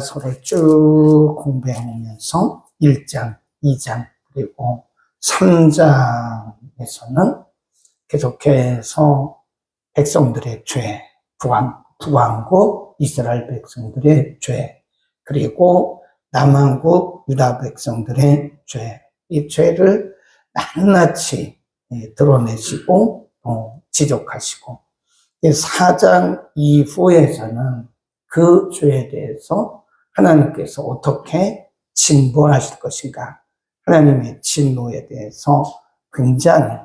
서를 쭉 공부해오면서 1장, 2장, 그리고 3장에서는 계속해서 백성들의 죄, 북왕국 이스라엘 백성들의 죄, 그리고 남왕국 유다 백성들의 죄, 이 죄를 낱낱이 드러내시고 지적하시고, 4장 이후에서는 그 죄에 대해서 하나님께서 어떻게 진벌하실 것인가, 하나님의 진노에 대해서 굉장히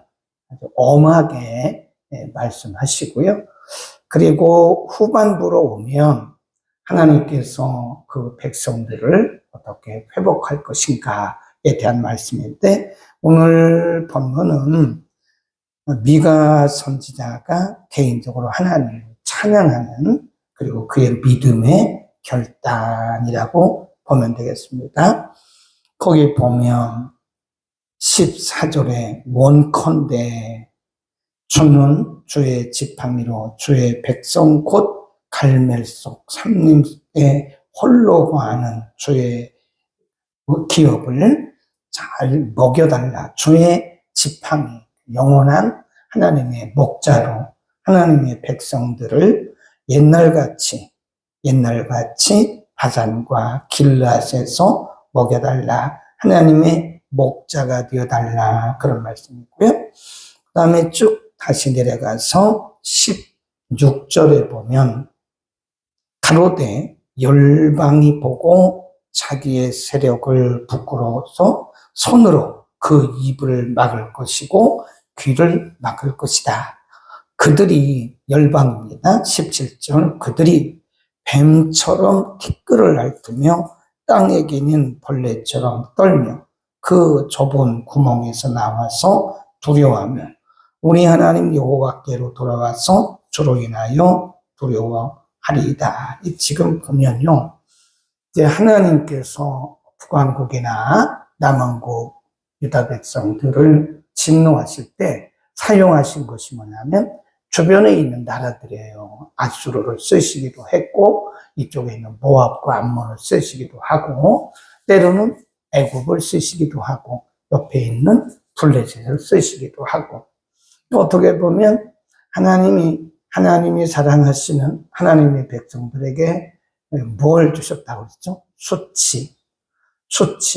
아주 엄하게 말씀하시고요. 그리고 후반부로 오면 하나님께서 그 백성들을 어떻게 회복할 것인가에 대한 말씀인데, 오늘 본문은 미가 선지자가 개인적으로 하나님을 찬양하는, 그리고 그의 믿음의 결단이라고 보면 되겠습니다. 거기 보면 14절에 원컨대 주는 주의 지팡이로 주의 백성 곧 갈멜 속 삼림에 홀로 거하는 주의 기업을 잘 먹여달라. 주의 지팡이, 영원한 하나님의 목자로 하나님의 백성들을 옛날같이 바산과 길앗에서 먹여달라. 하나님의 목자가 되어달라. 그런 말씀이고요. 그 다음에 쭉 다시 내려가서 16절에 보면 가로되 열방이 보고 자기의 세력을 부끄러워서 손으로 그 입을 막을 것이고 귀를 막을 것이다. 그들이 열방입니다. 17절 그들이 뱀처럼 티끌을 핥으며 땅에 기는 벌레처럼 떨며 그 좁은 구멍에서 나와서 두려워하며 우리 하나님 여호와께로 돌아와서 주로 인하여 두려워하리이다. 지금 보면요, 이제 하나님께서 북왕국이나 남왕국 유다 백성들을 진노하실 때 사용하신 것이 뭐냐면 주변에 있는 나라들이에요. 아수르를 쓰시기도 했고, 이쪽에 있는 모압과 암몬을 쓰시기도 하고, 때로는 애굽을 쓰시기도 하고, 옆에 있는 블레셋을 쓰시기도 하고, 또 어떻게 보면 하나님이 사랑하시는 하나님의 백성들에게 뭘 주셨다고 그랬죠? 수치.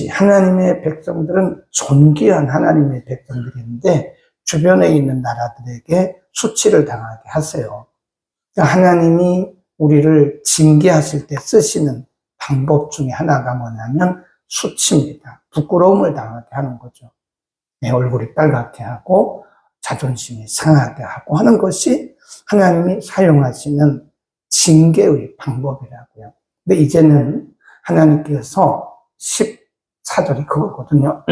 하나님의 백성들은 존귀한 하나님의 백성들인데 주변에 있는 나라들에게 수치를 당하게 하세요. 그러니까 하나님이 우리를 징계하실 때 쓰시는 방법 중에 하나가 뭐냐면 수치입니다. 부끄러움을 당하게 하는 거죠. 내 얼굴이 빨갛게 하고 자존심이 상하게 하고 하는 것이 하나님이 사용하시는 징계의 방법이라고요. 근데 이제는 하나님께서 14절이 그거거든요.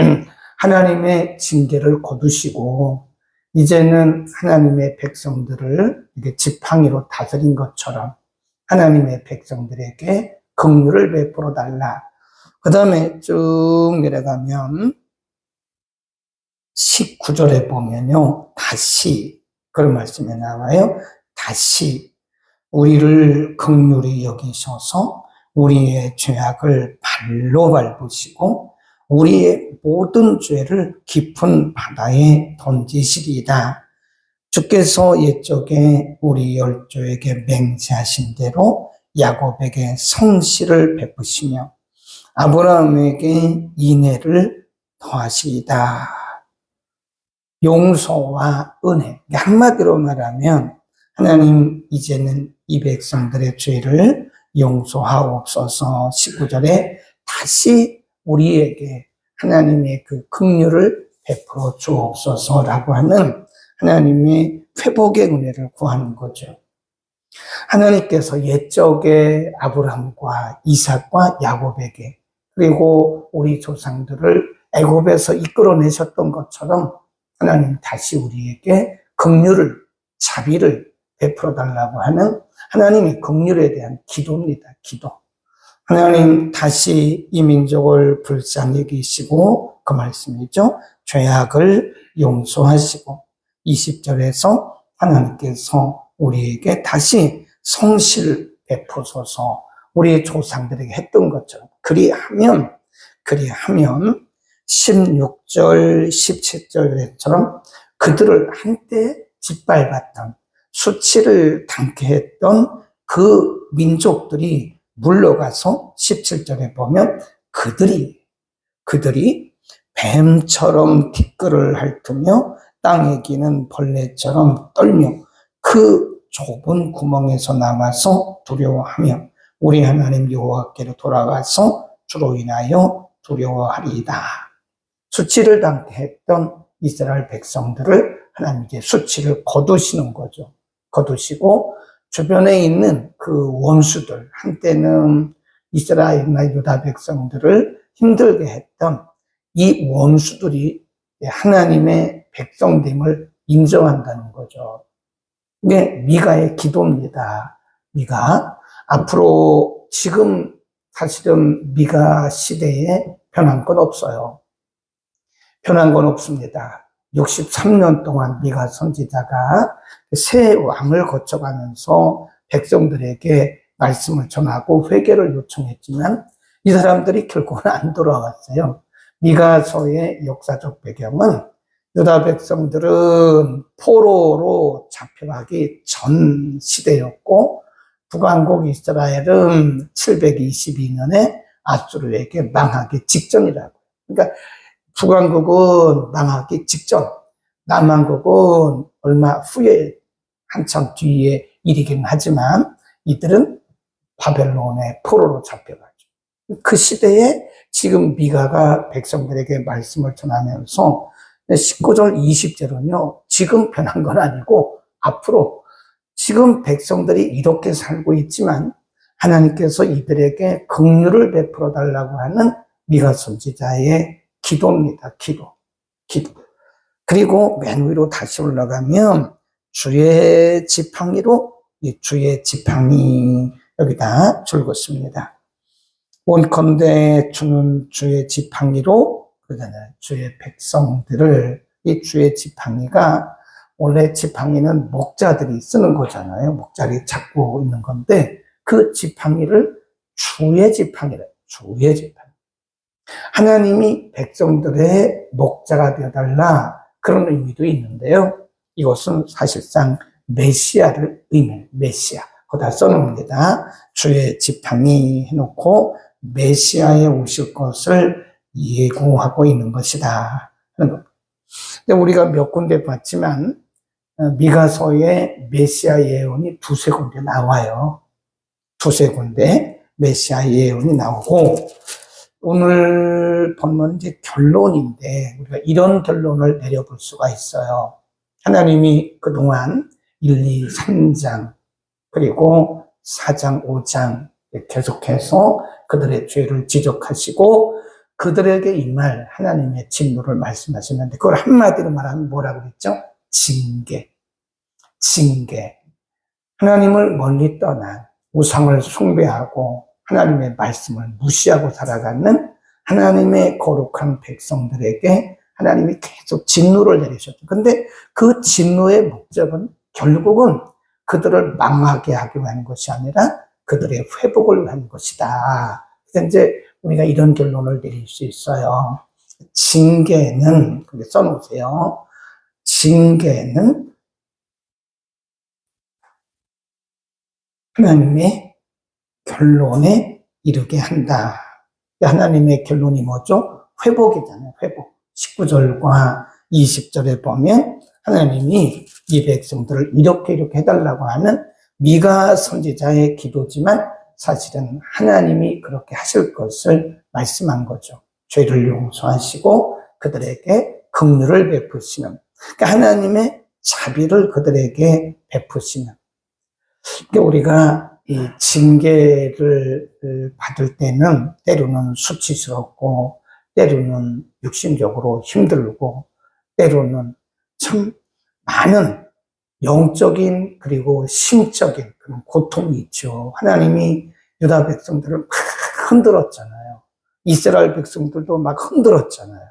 하나님의 징계를 거두시고 이제는 하나님의 백성들을 이렇게 지팡이로 다스린 것처럼 하나님의 백성들에게 긍휼을 베풀어 달라. 그 다음에 쭉 내려가면 19절에 보면요, 다시 그런 말씀이 나와요. 다시 우리를 긍휼히 여기셔서 우리의 죄악을 발로 밟으시고 우리의 모든 죄를 깊은 바다에 던지시리이다. 주께서 옛적에 우리 열조에게 맹세하신 대로 야곱에게 성실을 베푸시며 아브라함에게 인애를 더하시리이다. 용서와 은혜. 한마디로 말하면 하나님 이제는 이 백성들의 죄를 용서하옵소서. 19절에 다시 우리에게 하나님의 그 긍휼을 베풀어 주옵소서라고 하는 하나님의 회복의 은혜를 구하는 거죠. 하나님께서 옛적에 아브라함과 이삭과 야곱에게 그리고 우리 조상들을 애굽에서 이끌어내셨던 것처럼 하나님 다시 우리에게 긍휼을, 자비를 베풀어 달라고 하는 하나님의 긍휼에 대한 기도입니다. 기도. 하나님 다시 이 민족을 불쌍히 여기시고 그 말씀이죠. 죄악을 용서하시고 20절에서 하나님께서 우리에게 다시 성실 베푸소서, 우리 조상들에게 했던 것처럼 그리하면 16절 17절처럼 그들을 한때 짓밟았던 수치를 당케 했던 그 민족들이 물러가서 17절에 보면 그들이 뱀처럼 티끌을 핥으며 땅에 기는 벌레처럼 떨며 그 좁은 구멍에서 나와서 두려워하며 우리 하나님 여호와께로 돌아가서 주로 인하여 두려워하리이다. 수치를 당케 했던 이스라엘 백성들을 하나님께 수치를 거두시는 거죠. 거두시고 주변에 있는 그 원수들, 한때는 이스라엘이나 유다 백성들을 힘들게 했던 이 원수들이 하나님의 백성됨을 인정한다는 거죠. 이게 미가의 기도입니다. 미가 앞으로 지금 사실은 미가 시대에 변한 건 없어요. 변한 건 없습니다. 63년 동안 미가 선지자가 새 왕을 거쳐가면서 백성들에게 말씀을 전하고 회개를 요청했지만 이 사람들이 결국은 안 돌아왔어요. 미가서의 역사적 배경은 유다 백성들은 포로로 잡혀가기 전 시대였고 북왕국 이스라엘은 722년에 아수르에게 망하기 직전이라고. 그러니까 북왕국은 망하기 직전, 남왕국은 얼마 후에 한참 뒤에 일이긴 하지만 이들은 바벨론의 포로로 잡혀가죠. 그 시대에 지금 미가가 백성들에게 말씀을 전하면서 19절 20절은요, 지금 변한 건 아니고 앞으로 지금 백성들이 이렇게 살고 있지만 하나님께서 이들에게 긍휼을 베풀어 달라고 하는 미가 선지자의 기도입니다. 기도. 그리고 맨 위로 다시 올라가면 주의 지팡이로, 이 주의 지팡이 여기다 줄긋습니다. 원컨대 주는 주의 지팡이로, 그러잖아요. 주의 백성들을, 이 주의 지팡이가, 원래 지팡이는 목자들이 쓰는 거잖아요. 목자들이 잡고 있는 건데, 그 지팡이를 주의 지팡이래. 주의 지팡이. 하나님이 백성들의 목자가 되어달라, 그런 의미도 있는데요. 이것은 사실상 메시아를 의미해요. 메시아. 거기다 써놓습니다. 주의 지팡이 해놓고 메시아에 오실 것을 예고하고 있는 것이다. 근데 우리가 몇 군데 봤지만 미가서에 메시아 예언이 두세 군데 나와요. 두세 군데 메시아 예언이 나오고 오늘 본문은 이제 결론인데 우리가 이런 결론을 내려볼 수가 있어요. 하나님이 그동안 1, 2, 3장 그리고 4장, 5장 계속해서 그들의 죄를 지적하시고 그들에게 임할 하나님의 진노를 말씀하시는데 그걸 한마디로 말하면 뭐라고 그랬죠? 징계. 하나님을 멀리 떠난 우상을 숭배하고 하나님의 말씀을 무시하고 살아가는 하나님의 거룩한 백성들에게 하나님이 계속 진노를 내리셨죠. 근데 그 진노의 목적은 결국은 그들을 망하게 하기 위한 것이 아니라 그들의 회복을 위한 것이다. 그래서 이제 우리가 이런 결론을 내릴 수 있어요. 징계는, 그렇게 써놓으세요. 징계는 하나님의 결론에 이르게 한다. 하나님의 결론이 뭐죠? 회복이잖아요. 회복. 19절과 20절에 보면 하나님이 이 백성들을 이렇게 해달라고 하는 미가 선지자의 기도지만 사실은 하나님이 그렇게 하실 것을 말씀한 거죠. 죄를 용서하시고 그들에게 긍휼을 베푸시는, 그러니까 하나님의 자비를 그들에게 베푸시는. 그러니까 우리가 이 징계를 받을 때는 때로는 수치스럽고 때로는 육신적으로 힘들고 때로는 참 많은 영적인 그리고 심적인 그런 고통이 있죠. 하나님이 유다 백성들을 막 흔들었잖아요. 이스라엘 백성들도 막 흔들었잖아요.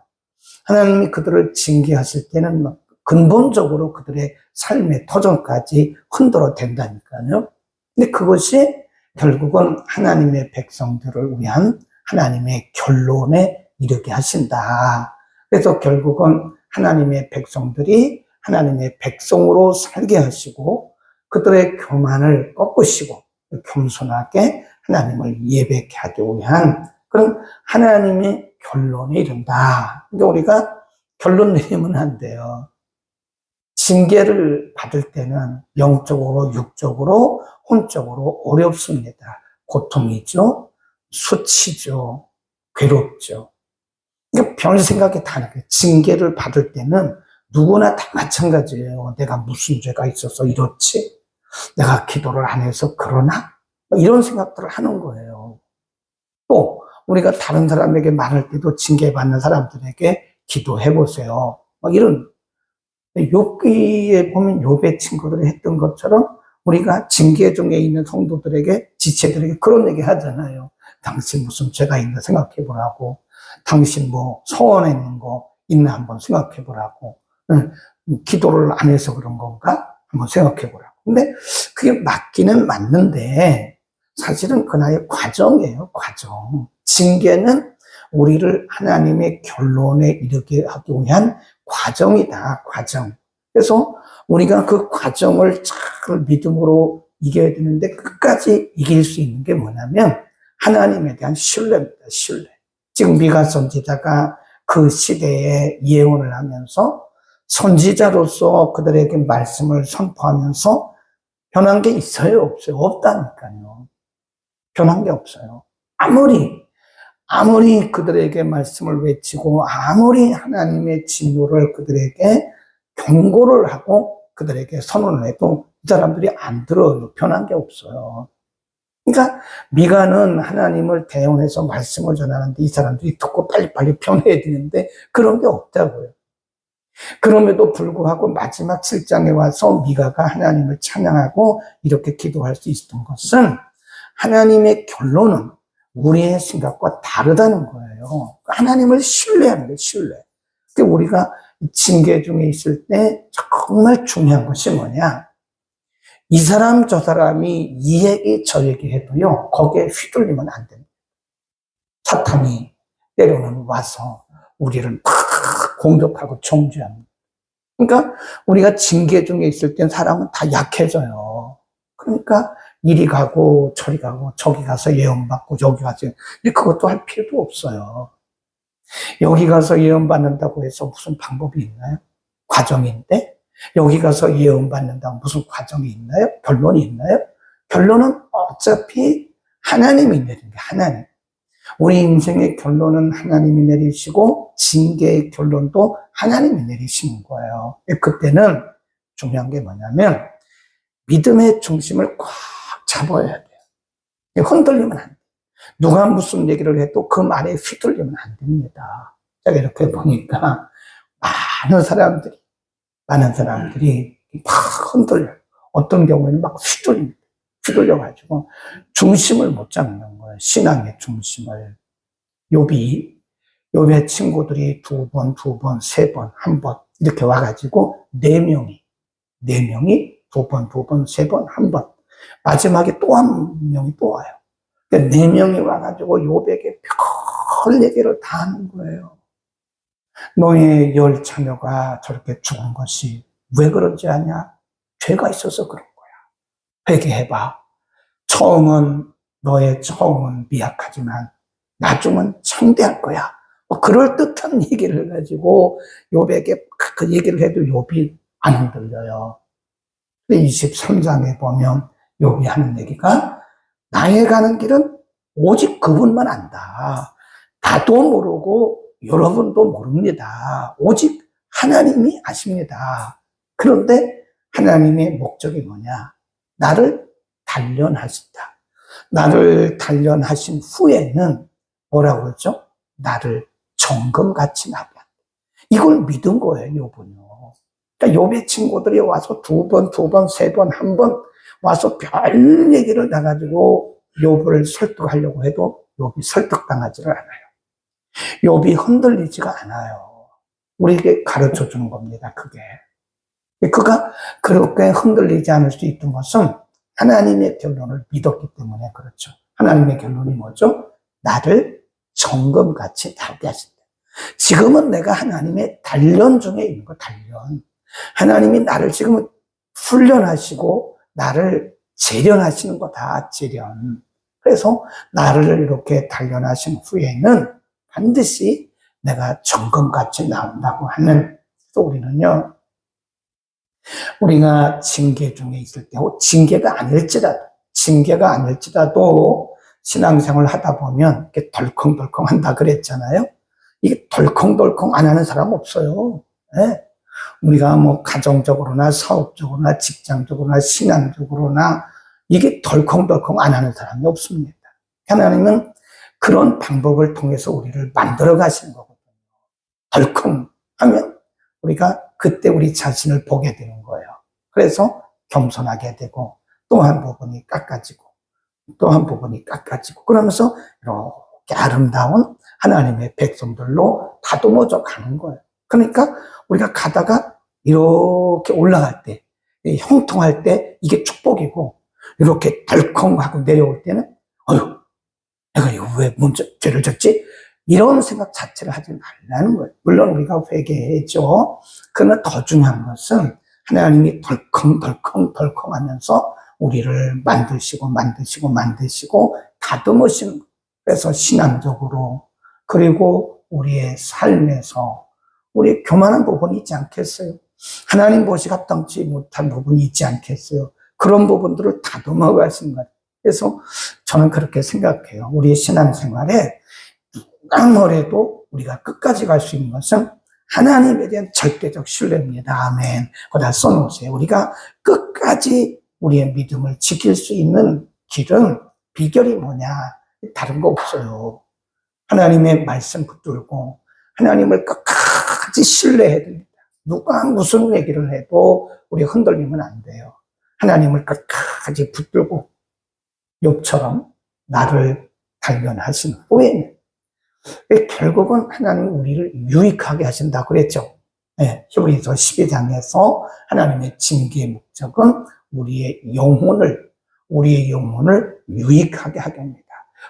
하나님이 그들을 징계하실 때는 막 근본적으로 그들의 삶의 터전까지 흔들어 댄다니까요. 근데 그것이 결국은 하나님의 백성들을 위한 하나님의 결론에 이르게 하신다. 그래서 결국은 하나님의 백성들이 하나님의 백성으로 살게 하시고 그들의 교만을 꺾으시고 겸손하게 하나님을 예배케 하기 위한 그런 하나님의 결론에 이른다. 근데 우리가 결론 내리면 안 돼요. 징계를 받을 때는 영적으로, 육적으로, 혼적으로 어렵습니다. 고통이죠, 수치죠, 괴롭죠. 그러니까 별 생각이 다른 거예요. 징계를 받을 때는 누구나 다 마찬가지예요. 내가 무슨 죄가 있어서 이렇지? 내가 기도를 안 해서 그러나? 이런 생각들을 하는 거예요. 또 우리가 다른 사람에게 말할 때도 징계받는 사람들에게 기도해 보세요. 이런 욥기에 보면 욥의 친구들이 했던 것처럼 우리가 징계 중에 있는 성도들에게 지체들에게 그런 얘기 하잖아요. 당신 무슨 죄가 있나 생각해 보라고. 당신 뭐 서원에 있는 거 있나 한번 생각해 보라고. 기도를 안 해서 그런 건가 한번 생각해 보라고. 근데 그게 맞기는 맞는데 사실은 그나의 과정이에요. 과정. 징계는 우리를 하나님의 결론에 이르게 하기 위한 과정이다. 과정. 그래서 우리가 그 과정을 잘 믿음으로 이겨야 되는데 끝까지 이길 수 있는 게 뭐냐면 하나님에 대한 신뢰입니다. 신뢰. 지금 미가 선지자가 그 시대에 예언을 하면서 선지자로서 그들에게 말씀을 선포하면서 변한 게 있어요? 없어요? 없다니까요. 변한 게 없어요. 아무리 그들에게 말씀을 외치고 아무리 하나님의 진노를 그들에게 경고를 하고 그들에게 선언을 해도 이 사람들이 안 들어요. 변한 게 없어요. 그러니까 미가는 하나님을 대언해서 말씀을 전하는데 이 사람들이 듣고 빨리빨리 변해야 되는데 그런 게 없다고요. 그럼에도 불구하고 마지막 7장에 와서 미가가 하나님을 찬양하고 이렇게 기도할 수 있었던 것은 하나님의 결론은 우리의 생각과 다르다는 거예요. 하나님을 신뢰하는 거예요, 신뢰. 그러니까 우리가 징계 중에 있을 때 정말 중요한 것이 뭐냐? 이 사람 저 사람이 이 얘기 저 얘기 해도요, 거기에 휘둘리면 안 됩니다. 사탄이 때로는 와서 우리를 막 공격하고 정죄합니다. 그러니까 우리가 징계 중에 있을 땐 사람은 다 약해져요. 그러니까 이리 가고 저리 가고 저기 가서 예언받고 여기 가서 그것도 할 필요도 없어요. 여기 가서 예언받는다고 해서 무슨 방법이 있나요? 과정인데 여기 가서 예언받는다고 무슨 과정이 있나요? 결론이 있나요? 결론은 어차피 하나님이 내리는 게 하나님. 우리 인생의 결론은 하나님이 내리시고 징계의 결론도 하나님이 내리시는 거예요. 그때는 중요한 게 뭐냐면 믿음의 중심을 꽉 잡아야 돼요. 흔들리면 안 돼요. 누가 무슨 얘기를 해도 그 말에 휘둘리면 안 됩니다. 제가 이렇게 보니까 많은 사람들이 막 흔들려요. 어떤 경우에는 막 휘둘립니다. 휘둘려가지고 중심을 못 잡는 거예요. 신앙의 중심을. 욥의 친구들이 두 번, 세 번, 한 번 이렇게 와가지고 네 명이 두 번, 세 번, 한 번 마지막에 또 한 명이 또 와요. 그러니까 네 명이 와가지고 욥에게 별 얘기를 다 하는 거예요. 너의 10 자녀가 저렇게 죽은 것이 왜 그런지 아냐? 죄가 있어서 그런 거야. 회개해봐. 너의 처음은 미약하지만 나중은 창대할 거야. 그럴듯한 얘기를 가지고 욥에게 그 얘기를 해도 욥이 안 흔들려요. 23장에 보면 욥이 하는 얘기가 나의 가는 길은 오직 그분만 안다. 나도 모르고 여러분도 모릅니다. 오직 하나님이 아십니다. 그런데 하나님의 목적이 뭐냐? 나를 단련하신다. 나를 단련하신 후에는 뭐라고 그러죠? 나를 정금같이 나게 한다. 이걸 믿은 거예요, 욥은요. 그러니까 욥의 친구들이 와서 두 번, 세 번, 한 번 와서 별 얘기를 나가지고 욥을 설득하려고 해도 욥이 설득당하지를 않아요. 욥이 흔들리지가 않아요. 우리에게 가르쳐 주는 겁니다, 그게. 그가 그렇게 흔들리지 않을 수 있던 것은 하나님의 결론을 믿었기 때문에 그렇죠. 하나님의 결론이 뭐죠? 나를 정금같이 다루게 하신다. 지금은 내가 하나님의 단련 중에 있는 거, 단련. 하나님이 나를 지금 훈련하시고 나를 재련하시는 거다, 재련. 그래서 나를 이렇게 단련하신 후에는 반드시 내가 정금같이 나온다고 하는. 또 우리는요, 우리가 징계 중에 있을 때, 징계가 아닐지라도 신앙생활을 하다 보면 이렇게 덜컹덜컹 한다 그랬잖아요. 이게 덜컹덜컹 안 하는 사람 없어요. 네? 우리가 뭐 가정적으로나 사업적으로나 직장적으로나 신앙적으로나 이게 덜컹덜컹 안 하는 사람이 없습니다. 하나님은 그런 방법을 통해서 우리를 만들어 가시는 거거든요. 덜컹 하면 우리가 그때 우리 자신을 보게 되는 거예요. 그래서 겸손하게 되고 또 한 부분이 깎아지고 또 한 부분이 깎아지고 그러면서 이렇게 아름다운 하나님의 백성들로 다듬어져 가는 거예요. 그러니까 우리가 가다가 이렇게 올라갈 때, 형통할 때 이게 축복이고 이렇게 덜컹하고 내려올 때는 어휴, 내가 이거 왜 먼저 죄를 졌지? 이런 생각 자체를 하지 말라는 거예요. 물론 우리가 회개해야죠. 그러나 더 중요한 것은 하나님이 덜컹덜컹 하면서 우리를 만드시고 다듬으시는 거예요. 그래서 신앙적으로 그리고 우리의 삶에서 우리의 교만한 부분이 있지 않겠어요? 하나님 보시가 떠넘지 못한 부분이 있지 않겠어요? 그런 부분들을 다듬어 가신 거예요. 그래서 저는 그렇게 생각해요. 우리의 신앙생활에 누가 뭐래도 우리가 끝까지 갈 수 있는 것은 하나님에 대한 절대적 신뢰입니다. 아멘. 거기다 써놓으세요. 우리가 끝까지 우리의 믿음을 지킬 수 있는 길은 비결이 뭐냐? 다른 거 없어요. 하나님의 말씀 붙들고 하나님을 끝까지 신뢰해야 됩니다. 누가 무슨 얘기를 해도 우리 흔들리면 안 돼요. 하나님을 끝까지 붙들고 욥처럼 나를 단련하신 후에는 결국은 하나님이 우리를 유익하게 하신다 그랬죠. 네, 히브리서 12장에서 하나님의 징계의 목적은 우리의 영혼을 유익하게 하게 합니다.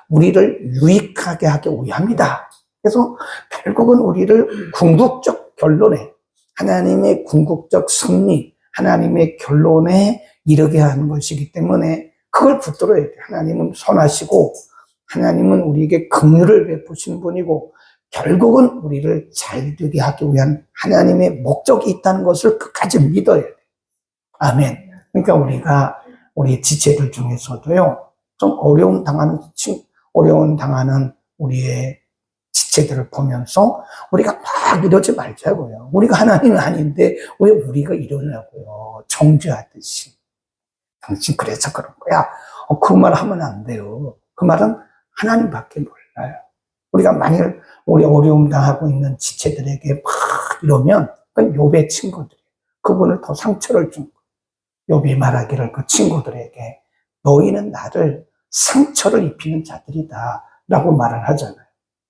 우리를 유익하게 하기 위함이다. 그래서 결국은 우리를 궁극적 결론에, 하나님의 궁극적 승리, 하나님의 결론에 이르게 하는 것이기 때문에 그걸 붙들어야 돼요. 하나님은 선하시고 하나님은 우리에게 긍휼을 베푸시는 분이고 결국은 우리를 잘되게 하기 위한 하나님의 목적이 있다는 것을 끝까지 믿어야 돼요. 아멘. 그러니까 우리가 우리 지체들 중에서도요, 좀 어려움 당하는 우리의 지체들을 보면서 우리가 막 이러지 말자고요. 우리가 하나님은 아닌데 왜 우리가 이러냐고요. 정죄하듯이. 당신 그래서 그런 거야. 그 말 하면 안 돼요. 그 말은 하나님밖에 몰라요. 우리가 만일 우리 어려움 당하고 있는 지체들에게 막 이러면 그건 욥의 친구들이에요. 그분을 더 상처를 준 거예요. 욥이 말하기를 그 친구들에게 너희는 나를 상처를 입히는 자들이다 라고 말을 하잖아요.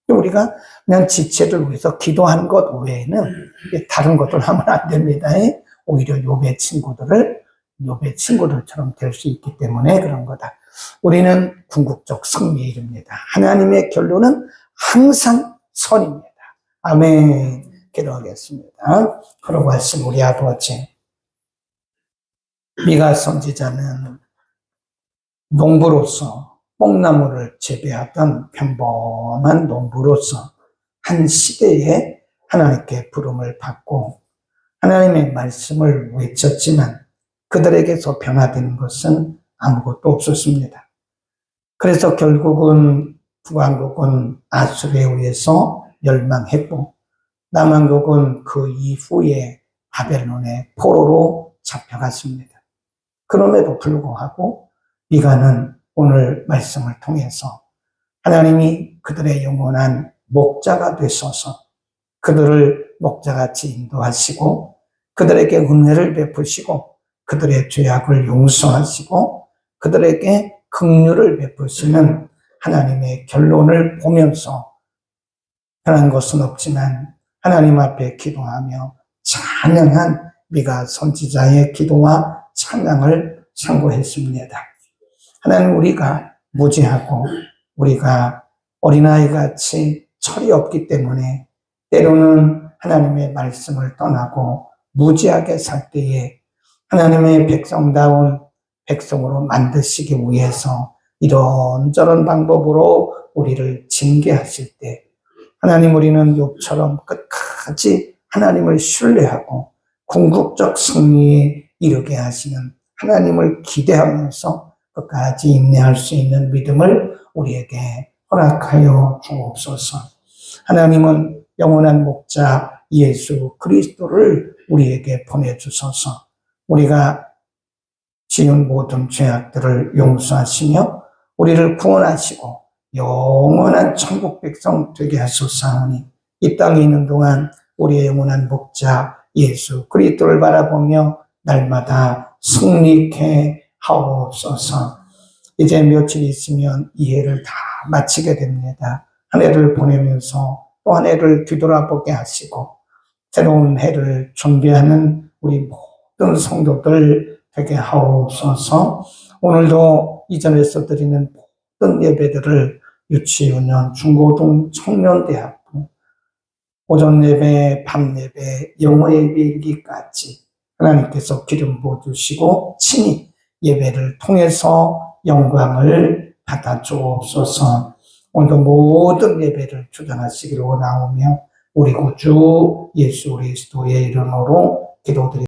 우리가 그냥 지체를 위해서 기도하는 것 외에는 다른 것들 하면 안 됩니다. 오히려 욥의 친구들처럼 될 수 있기 때문에 그런 거다. 우리는 궁극적 승리에 이릅니다. 하나님의 결론은 항상 선입니다. 아멘. 기도하겠습니다. 그러고 하신 우리 아버지, 미가 선지자는 농부로서 뽕나무를 재배하던 평범한 농부로서 한 시대에 하나님께 부름을 받고 하나님의 말씀을 외쳤지만 그들에게서 변화되는 것은 아무것도 없었습니다. 그래서 결국은 북왕국은 아수르에 의해서 멸망했고 남왕국은 그 이후에 바벨론의 포로로 잡혀갔습니다. 그럼에도 불구하고 미가는 오늘 말씀을 통해서 하나님이 그들의 영원한 목자가 되셔서 그들을 목자같이 인도하시고 그들에게 은혜를 베푸시고 그들의 죄악을 용서하시고 그들에게 긍휼을 베푸시는 하나님의 결론을 보면서 변한 것은 없지만 하나님 앞에 기도하며 찬양한 미가 선지자의 기도와 찬양을 상고했습니다. 하나님, 우리가 무지하고 우리가 어린아이 같이 철이 없기 때문에 때로는 하나님의 말씀을 떠나고 무지하게 살 때에 하나님의 백성다운 백성으로 만드시기 위해서 이런저런 방법으로 우리를 징계하실 때 하나님, 우리는 욥처럼 끝까지 하나님을 신뢰하고 궁극적 승리에 이르게 하시는 하나님을 기대하면서 끝까지 인내할 수 있는 믿음을 우리에게 허락하여 주옵소서. 하나님은 영원한 목자 예수 그리스도를 우리에게 보내주소서. 우리가 지은 모든 죄악들을 용서하시며 우리를 구원하시고 영원한 천국 백성 되게 하소서하오니 이 땅에 있는 동안 우리의 영원한 목자 예수 그리스도를 바라보며 날마다 승리케 하옵소서. 이제 며칠 있으면 이 해를 다 마치게 됩니다. 한 해를 보내면서 또 한 해를 뒤돌아보게 하시고 새로운 해를 준비하는 우리 모든 성도들 되게 하옵소서. 오늘도 이전에서 드리는 모든 예배들을 유치유년, 중고등, 청년대학부, 오전 예배, 밤 예배, 영어 예배 일기까지 하나님께서 기름 부어주시고 친히 예배를 통해서 영광을 받아 주옵소서. 오늘도 모든 예배를 주관하시기를 원하오며 우리 구주 예수 그리스도의 이름으로 기도드립니다.